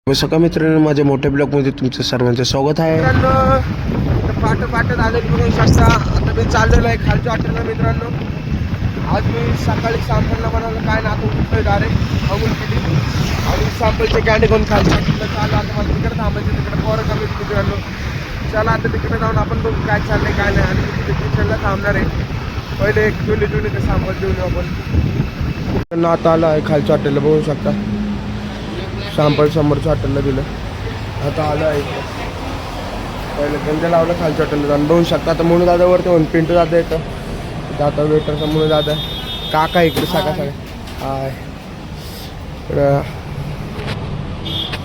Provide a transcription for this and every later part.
सका मित्रांनो, माझ्या मोठ्या ब्लॉगमध्ये तुमचं सर्वांचं स्वागत आहे. मित्रांनो पाठ आले बघू शकता. आता मी चाललेलो आहे खालच्या हॉटेलला. मित्रांनो आज मी सकाळी सॅम्पलला बनवलं काय ना, आता उठलोय डायरेक्ट अमूल केली आणि सॅम्पलचे कॅन्डी घेऊन खालच्या हॉटेलला चालू. आता मला तिकडे थांबायचं, तिकडे पोरं कमी. मित्रांनो चला आता तिकडे जाऊन आपण बघू काय चाललंय काय नाही. आणि तिथे किचनला थांबणार आहे. पहिले एक जुनी ते सॅम्पल देऊन येऊ आपण. आता आलं आहे खालच्या हॉटेलला बघू शकता. सॅम्पल समोरच्या हॉटेलला दिलं. आता आलं आहे पहिले गंजा लावलं खालच्या हॉटेलला जाऊन बघू शकता. आता म्हणून दादा वरती म्हणून पिंटू दादा येतं. आता वेटरचा म्हणून दादा काका इकडे सगळा हाय. इकडं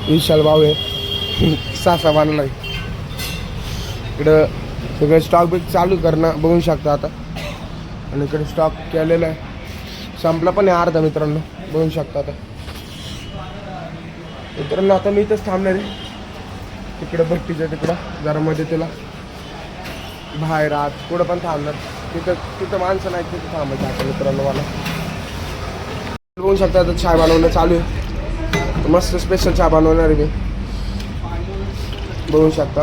विशाल भाऊ आहे. सासा बांधला आहे. इकडं सगळं स्टॉक बिक चालू करणं बघू शकता आता. आणि इकडे स्टॉक केलेला आहे, संपला पण आहे अर्धा. मित्रांनो बघू शकता आता. मित्रांनो आता मी इथंच थांबणार आहे. तिकडं भट्टीच्या तिकडं जरा मध्ये तिला बाहेर आत कुठं पण थांबणार. तिथं माणसं नाही, तिथं थांबायचं आता. मित्रांनो मला बघू शकता आता चहा बनवणं चालू आहे. मस्त स्पेशल चहा बनवणार आहे मी, बघू शकता.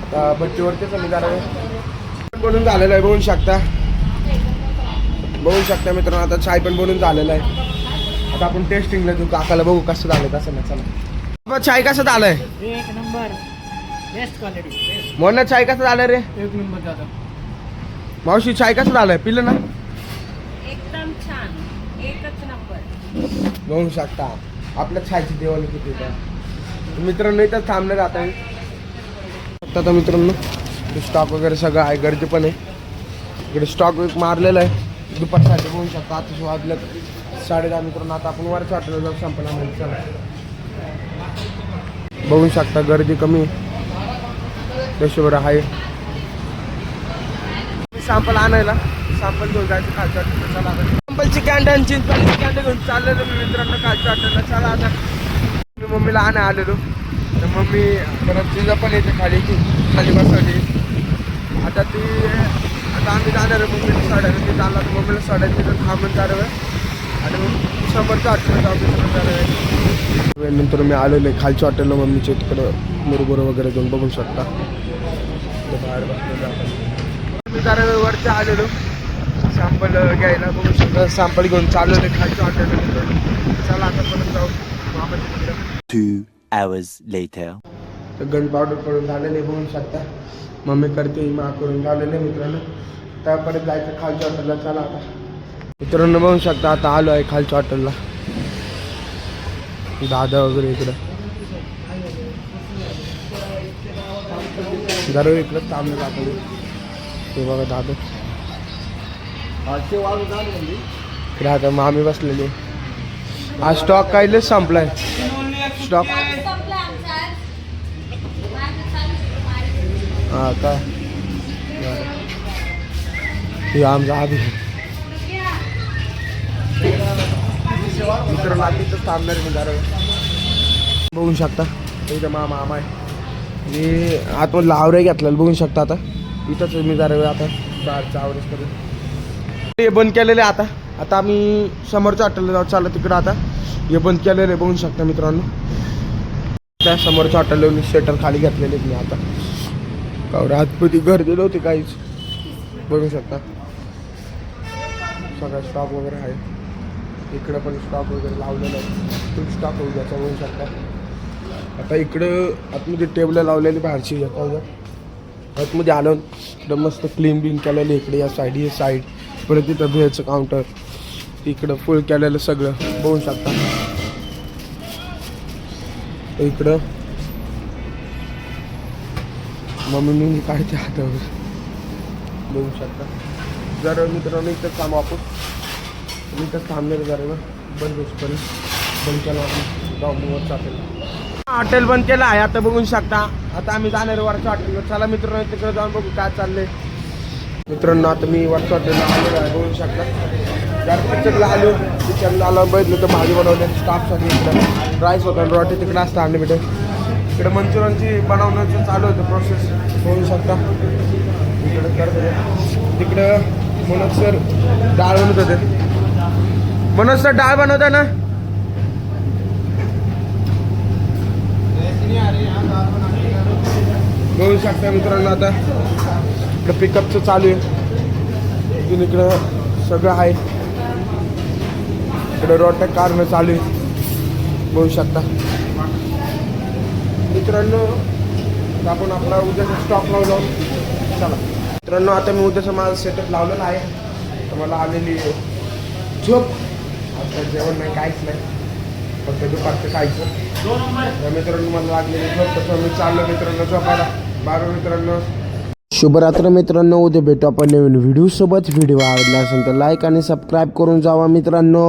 आता भट्टीवरतीच मी जरा बनवून झालेलं आहे, बघू शकता. बघू शकता मित्रांनो आता चाय पण बनवून झालेलं आहे. आता आपण टेस्टिंगला देऊ काकाला, बघू कसं झालं कसं नाही. चला चाय कसं झालंय? एक नंबर, बेस्ट क्वालिटी. मोना चाय कसं झालं रे? एक नंबर दादा. मावशी चाय कसं झालंय? पिलं ना? एकदम छान, एकच नंबर. बघू शकता आपल्या चायची देवाला किती का. मित्रांनो इथं थांबणार आता मी. आता मित्रांनो स्टॉक वगैरे सगळं आहे, गर्दी पण आहे. इकडे स्टॉक मारलेला आहे दुपारसाठी. बघू शकता आता वाजलं 10:30. मित्रांनो आता आपण वरच्या हॉटेलला जाऊ संपल्यामध्ये. चला बघू शकता गर्दी कमी त्याशिवाय आहे. सॅम्पल आणायला सॅम्पल घेऊन जायचं खालच्या हॉटेलला. चला आता सॅम्पलची कॅन्डन चिंचपाची कॅन्डन घेऊन चाललेलो मी मित्रांनो खालच्या हॉटेलला. चला आता मी मम्मीला आणा आलेलो, तर मम्मी परत तिचं पण येते खाली बसवली. आता आम्ही जाणार आहे मम्मीला सोडायला. ती चालला तर मम्मीला सोडायला तिथं थांबून जाणार आहे. आणि मग समोरच्या हॉटेलला जाऊ. नंतर मी आलेलो आहे खालच्या हॉटेलला मम्मीच्या तिकडं मुरगुर वगैरे घेऊन बघू शकता. बाहेर बसलेलं आपण मी जरा वरच्या आलेलो सॅम्पल घ्यायला. बघू शकता सॅम्पल घेऊन चाललेलो आहे खालच्या हॉटेलला. चला आता परत जाऊ मामाच्या तिकडं. 2 hours later. तर गन पावडर करून झालेले बघू शकता. मम्मी करते मा करून झालेले. मित्रांनो त्यापर्यंत जायचं खालच्या हॉटेलला. चला आता मित्रांनो बघू शकता आता आलो आहे खालच्या हॉटेलला. दादा वगैरे इकडं जरा इकडं थांबलं जातो. ते बघा दादा इकडे आता मामी बसलेली. हा स्टॉक काय लय संपलाय स्टॉक. हा का हे आमचा आधी मित्रांनो तिथंच थांबणार मी जरा. बघू शकता इथं मामा आहे. मी आतमध्ये आवरे घेतलेलं बघू शकता. आता इथंच मी जरा आता बाहेरचं आवरेज करून हे बंद केलेलं आहे. आता आम्ही समोरच्या हॉटेलला जाऊ. चाललं तिकडं आता हे बंद केलेलं आहे बघू शकता. मित्रांनो त्या समोरच्या हॉटेलला मी शटर खाली घेतलेले मी आता. कावर आतमध्ये गर्दी नव्हती काहीच. बघू शकता सगळा स्टॉक वगैरे आहे. इकडं पण स्टॉक वगैरे लावलेला आहे. खूप स्टॉक होऊ द्यायचा बघू शकता. आता इकडं आतमध्ये टेबल लावलेली बाहेरची घेता. आतमध्ये आलं एकदम मस्त क्लीन बिन केलेलं. इकडे या साईड ही साईड परत तिथं भेळचं काउंटर इकडं फुल केलेलं सगळं बघू शकता. इकडं मम्मी मी काढते हातावर बघू शकता. जर मित्रांनो इथं थांबू आपण. मी तर थांबलेलं जरा बंद होईपर्यंत. बंद केलं आपण जाऊन हॉटेल. हॉटेल बंद केलं आहे आता बघू शकता. आता आम्ही जाणार वरच्या हॉटेलला. चला मित्रांनो तिकडे जाऊन बघू काय चाललंय. मित्रांनो आता मी वरच्या हॉटेलला आलेलो आहे बघू शकता. जर किचनला आलो किचनला आलो बघितलं तर भाजी बनवले स्टाफसाठी. इकडं राईस होता रोटी तिकडं असतं आणले भेटेल. इकडे मंचुरियनची बनवण्याचं चालू होतं प्रोसेस बघू शकता. इकडं कर तिकडं मनोज सर डाळ बनवत होते. मनोज सर डाळ बनवता ना. शकता मित्रांनो. आता इकडं पिकअपचं चालू आहे. इथून इकडं सगळं आहे. इकडं रोटॅक कारणं चालू आहे बघू शकता मित्रांनो. आता आपण आपला उद्याचा स्टॉक लावलो. चला मित्रांनो, आता मी उद्याचा माझा सेटअप लावलेला आहे. तर मला आलेली झोप. आता जेवण नाही, काहीच नाही, फक्त दुपारचं खायचं. मित्रांनो मला लागलेली झोप, तसं मी चाललो मित्रांनो झोपायला. बाबा मित्रांनो, शुभरात्र मित्रांनो. उद्या भेटू आपण नवीन व्हिडिओ सोबत. व्हिडिओ आवडला असेल तर लाईक आणि सबस्क्राईब करून जावा मित्रांनो.